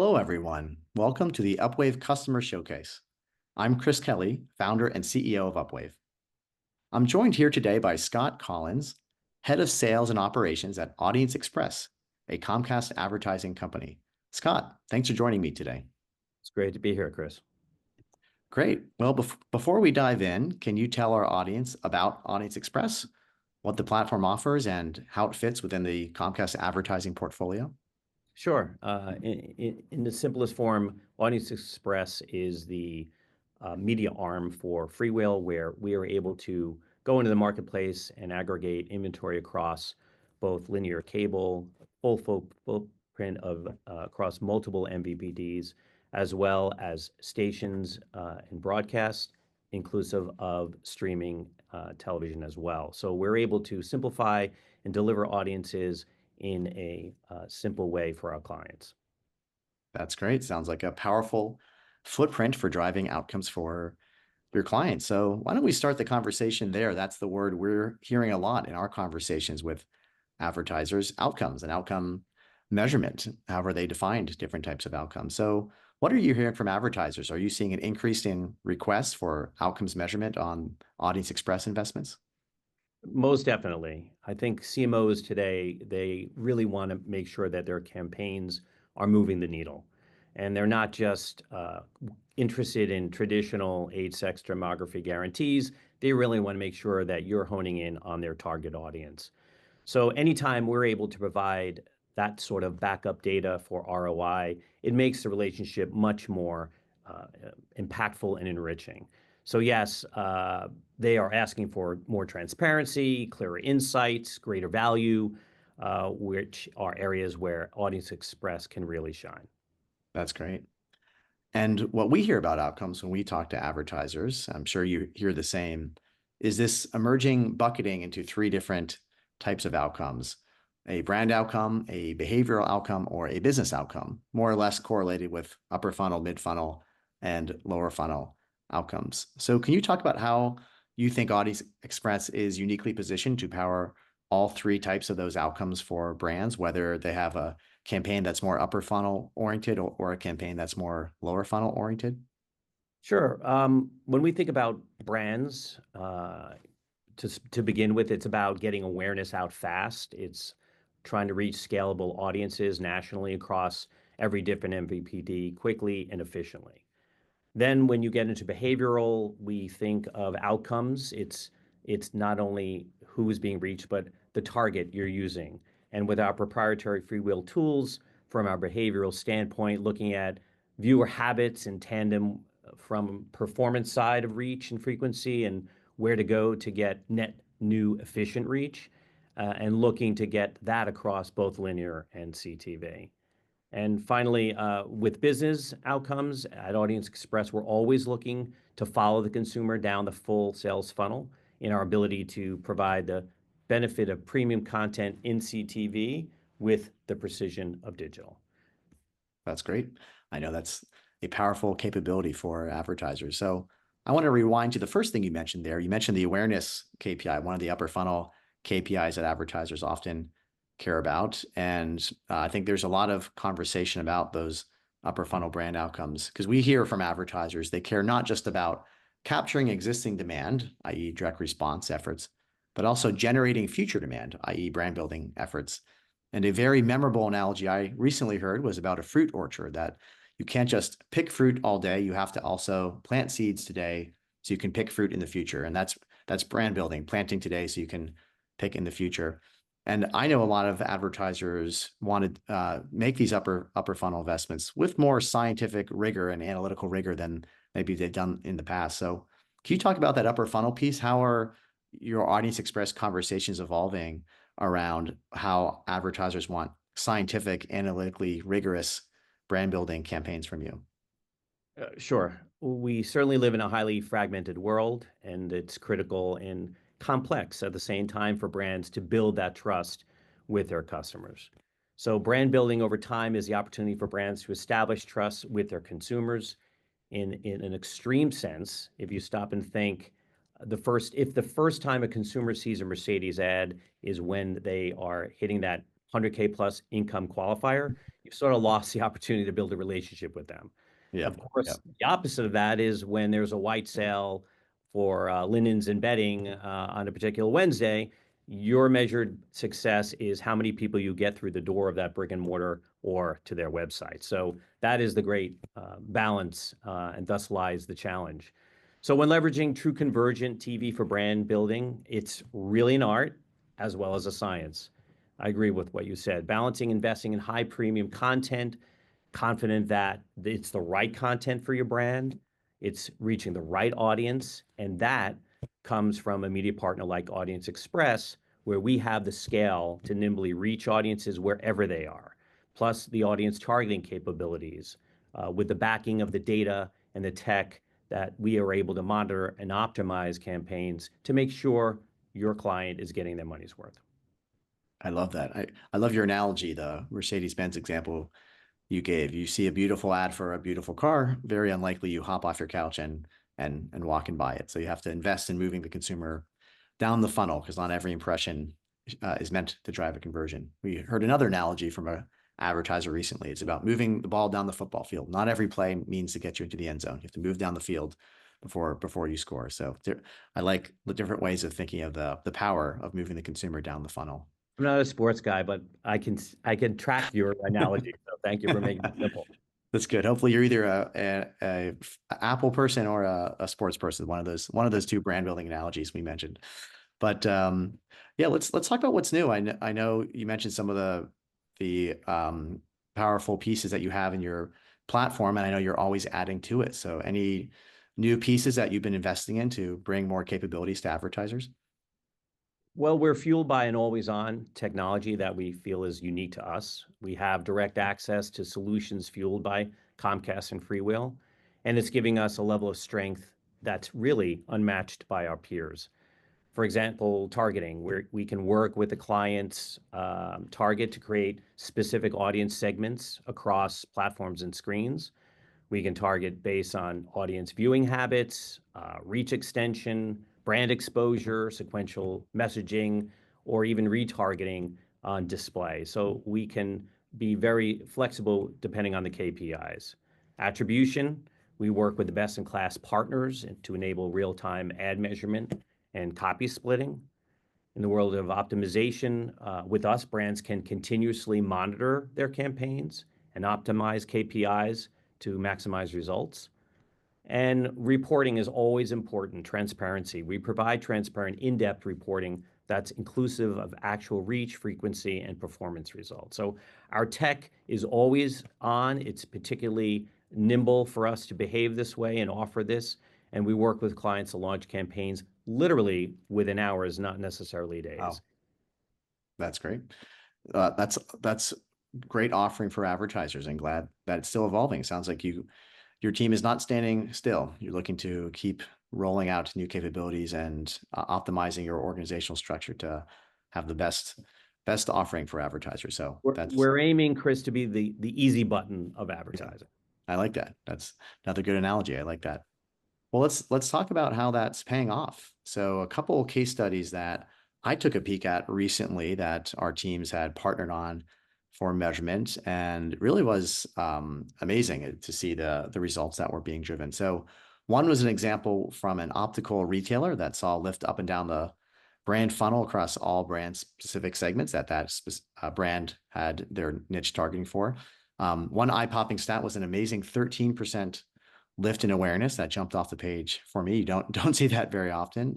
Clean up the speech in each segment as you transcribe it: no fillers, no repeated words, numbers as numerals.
Hello, everyone. Welcome to the Upwave Customer Showcase. I'm Chris Kelly, founder and CEO of Upwave. I'm joined here today by Scott Collins, Head of Sales and Operations at AudienceXpress, a Comcast advertising company. Scott, thanks for joining me today. It's great to be here, Chris. Great. Well, before we dive in, can you tell our audience about AudienceXpress, what the platform offers, and how it fits within the Comcast advertising portfolio? Sure. In the simplest form, AudienceXpress is the media arm for Freewheel, where we are able to go into the marketplace and aggregate inventory across both linear cable, full footprint of across multiple MVPDs, as well as stations and broadcast, inclusive of streaming television as well. So we're able to simplify and deliver audiences in a simple way for our clients. That's great. Sounds like a powerful footprint for driving outcomes for your clients. So why don't we start the conversation there? That's the word we're hearing a lot in our conversations with advertisers: outcomes and outcome measurement, however they defined different types of outcomes. So what are you hearing from advertisers? Are you seeing an increase in requests for outcomes measurement on AudienceXpress investments? Most definitely. I think CMOs today, they really want to make sure that their campaigns are moving the needle. And they're not just interested in traditional age, sex, demography guarantees. They really want to make sure that you're honing in on their target audience. So anytime we're able to provide that sort of backup data for ROI, it makes the relationship much more impactful and enriching. So yes, they are asking for more transparency, clearer insights, greater value, which are areas where AudienceXpress can really shine. That's great. And what we hear about outcomes when we talk to advertisers, I'm sure you hear the same, is this emerging bucketing into three different types of outcomes: a brand outcome, a behavioral outcome, or a business outcome, more or less correlated with upper funnel, mid funnel, and lower funnel outcomes. So can you talk about how you think Audience Express is uniquely positioned to power all three types of those outcomes for brands, whether they have a campaign that's more upper funnel oriented or a campaign that's more lower funnel oriented? Sure. When we think about brands, to begin with, it's about getting awareness out fast. It's trying to reach scalable audiences nationally across every different MVPD quickly and efficiently. Then when you get into behavioral, we think of outcomes. It's not only who is being reached, but the target you're using. And with our proprietary Freewheel tools, from our behavioral standpoint, looking at viewer habits in tandem from performance side of reach and frequency and where to go to get net new efficient reach, and looking to get that across both linear and CTV. And finally, with business outcomes at AudienceXpress, we're always looking to follow the consumer down the full sales funnel in our ability to provide the benefit of premium content in CTV with the precision of digital. That's great. I know that's a powerful capability for advertisers. So I want to rewind to the first thing you mentioned there. You mentioned the awareness KPI, one of the upper funnel KPIs that advertisers often care about. And I think there's a lot of conversation about those upper funnel brand outcomes because we hear from advertisers they care not just about capturing existing demand, i.e. direct response efforts, but also generating future demand, i.e. brand building efforts. And a very memorable analogy I recently heard was about a fruit orchard, that you can't just pick fruit all day. You have to also plant seeds today so you can pick fruit in the future. And that's brand building, planting today so you can pick in the future. And I know a lot of advertisers want to make these upper funnel investments with more scientific rigor and analytical rigor than maybe they've done in the past. So can you talk about that upper funnel piece? How are your Audience Express conversations evolving around how advertisers want scientific, analytically rigorous brand building campaigns from you? Sure. We certainly live in a highly fragmented world, and it's critical and complex at the same time for brands to build that trust with their customers. So brand building over time is the opportunity for brands to establish trust with their consumers. In an extreme sense, if you stop and think, if the first time a consumer sees a Mercedes ad is when they are hitting that 100K plus income qualifier, you've sort of lost the opportunity to build a relationship with them. Yeah. Of course, Yeah. the opposite of that is when there's a white sale for linens and bedding on a particular Wednesday, your measured success is how many people you get through the door of that brick and mortar or to their website. So that is the great balance, and thus lies the challenge. So when leveraging true convergent TV for brand building, it's really an art as well as a science. I agree with what you said. Balancing investing in high premium content, confident that it's the right content for your brand, it's reaching the right audience, and that comes from a media partner like AudienceXpress, where we have the scale to nimbly reach audiences wherever they are, plus the audience targeting capabilities, with the backing of the data and the tech that we are able to monitor and optimize campaigns to make sure your client is getting their money's worth. I love that. I love your analogy, the Mercedes-Benz example you gave. You see a beautiful ad for a beautiful car, very unlikely you hop off your couch and walk and buy it. So you have to invest in moving the consumer down the funnel because not every impression is meant to drive a conversion. We heard another analogy from a advertiser recently. It's about moving the ball down the football field. Not every play means to get you into the end zone. You have to move down the field before you score. So I like the different ways of thinking of the power of moving the consumer down the funnel. I'm not a sports guy, but I can track your analogy. So thank you for making it simple. That's good. Hopefully, you're either a Apple person or a sports person. One of those two brand building analogies we mentioned. But yeah, let's talk about what's new. I know you mentioned some of the powerful pieces that you have in your platform, and I know you're always adding to it. So, any new pieces that you've been investing in to bring more capabilities to advertisers? Well, we're fueled by an always-on technology that we feel is unique to us. We have direct access to solutions fueled by Comcast and Freewheel, and it's giving us a level of strength that's really unmatched by our peers. For example, targeting, where we can work with the client's target to create specific audience segments across platforms and screens. We can target based on audience viewing habits, reach extension, brand exposure, sequential messaging, or even retargeting on display. So we can be very flexible depending on the KPIs. Attribution, we work with the best in class partners to enable real time ad measurement and copy splitting. In the world of optimization, with us, brands can continuously monitor their campaigns and optimize KPIs to maximize results. And reporting is always important, transparency. We provide transparent, in-depth reporting that's inclusive of actual reach, frequency, and performance results. So our tech is always on. It's particularly nimble for us to behave this way and offer this. And we work with clients to launch campaigns literally within hours, not necessarily days. Wow, that's great. That's great offering for advertisers, and glad that it's still evolving. Sounds like your team is not standing still. You're looking to keep rolling out new capabilities and optimizing your organizational structure to have the best offering for advertisers. So We're aiming, Chris, to be the easy button of yeah, advertising. I like that. That's another good analogy. I like that. Well, let's talk about how that's paying off. So a couple of case studies that I took a peek at recently that our teams had partnered on for measurement, and it really was amazing to see the results that were being driven. So one was an example from an optical retailer that saw a lift up and down the brand funnel across all brand specific segments that brand had their niche targeting for. One eye-popping stat was an amazing 13% lift in awareness that jumped off the page for me. You don't see that very often.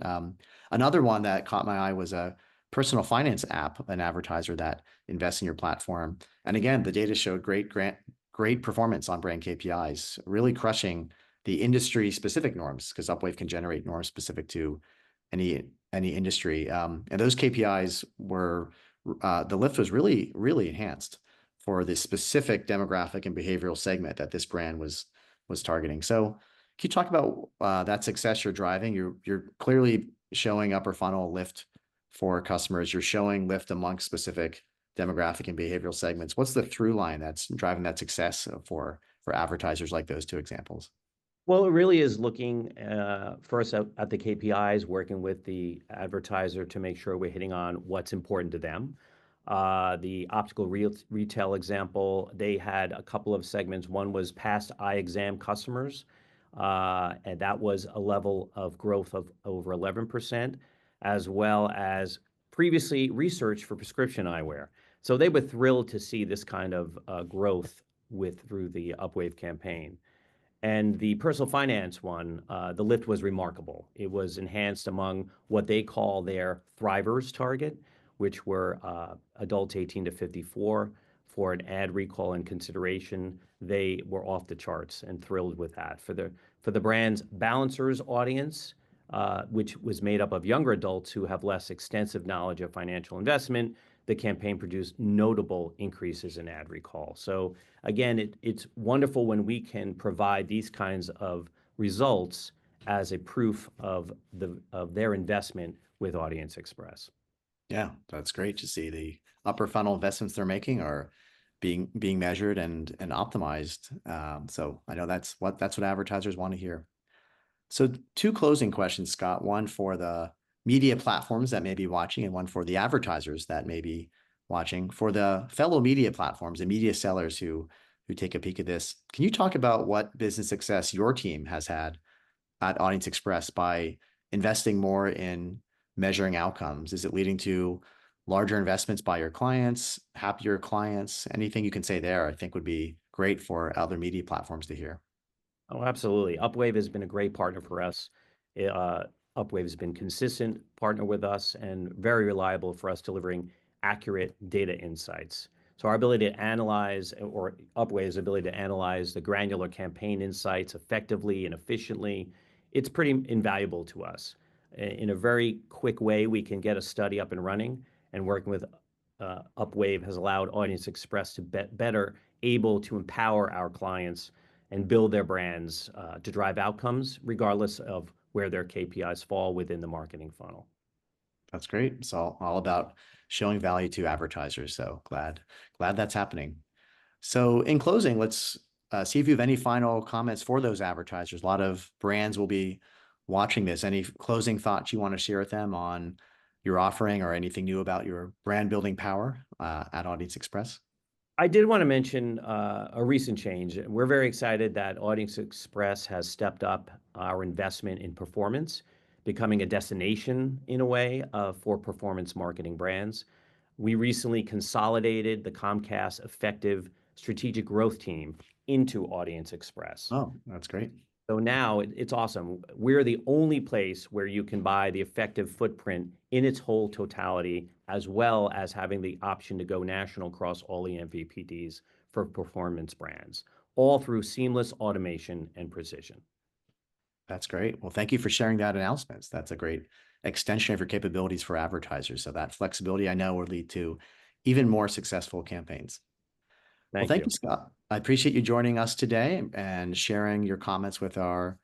Another one that caught my eye was a personal finance app, an advertiser that invests in your platform. And again, the data showed great performance on brand KPIs, really crushing the industry specific norms because Upwave can generate norms specific to any industry. And those KPIs were the lift was really enhanced for the specific demographic and behavioral segment that this brand was targeting. So can you talk about that success you're driving? You're clearly showing upper funnel lift for customers. You're showing lift amongst specific demographic and behavioral segments. What's the through line that's driving that success for advertisers like those two examples? Well, it really is looking first at the KPIs, working with the advertiser to make sure we're hitting on what's important to them. The optical retail example, they had a couple of segments. One was past eye exam customers, and that was a level of growth of over 11%, as well as previously research for prescription eyewear. So they were thrilled to see this kind of growth through the Upwave campaign. And the personal finance one, the lift was remarkable. It was enhanced among what they call their thrivers target, which were adults 18 to 54. For an ad recall and consideration, they were off the charts and thrilled with that. For the brand's balancers audience, which was made up of younger adults who have less extensive knowledge of financial investment, the campaign produced notable increases in ad recall. So again, it's wonderful when we can provide these kinds of results as a proof of their investment with AudienceXpress. Yeah, that's great to see the upper funnel investments they're making are being measured and optimized. So I know that's what advertisers want to hear. So two closing questions, Scott. One for the media platforms that may be watching, and one for the advertisers that may be watching. For the fellow media platforms and media sellers who take a peek at this, can you talk about what business success your team has had at AudienceXpress by investing more in measuring outcomes? Is it leading to larger investments by your clients, happier clients? Anything you can say there, I think would be great for other media platforms to hear. Oh, absolutely. Upwave has been a great partner for us. Uh, Upwave has been consistent partner with us and very reliable for us delivering accurate data insights. So our ability to analyze, or Upwave's ability to analyze the granular campaign insights effectively and efficiently, it's pretty invaluable to us. In a very quick way, we can get a study up and running, and working with Upwave has allowed Audience Express to better able to empower our clients and build their brands to drive outcomes, regardless of where their KPIs fall within the marketing funnel. That's great. It's all about showing value to advertisers. So glad that's happening. So in closing, let's see if you have any final comments for those advertisers. A lot of brands will be watching this. Any closing thoughts you want to share with them on your offering or anything new about your brand building power at Audience Express? I did want to mention a recent change. We're very excited that Audience Express has stepped up our investment in performance, becoming a destination in a way for performance marketing brands. We recently consolidated the Comcast Effective Strategic Growth Team into Audience Express. Oh, that's great. So now it's awesome. We're the only place where you can buy the effective footprint in its whole totality, as well as having the option to go national across all the MVPDs for performance brands, all through seamless automation and precision. That's great. Well, thank you for sharing that announcement. That's a great extension of your capabilities for advertisers. So that flexibility I know will lead to even more successful campaigns. Well, Thank thank you. you, Scott. I appreciate you joining us today and sharing your comments with our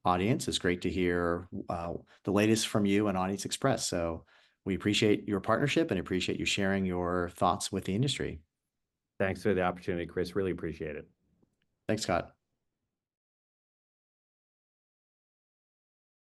audience. It's great to hear the latest from you and Audience Express. So we appreciate your partnership and appreciate you sharing your thoughts with the industry. Thanks for the opportunity, Chris. Really appreciate it. Thanks, Scott.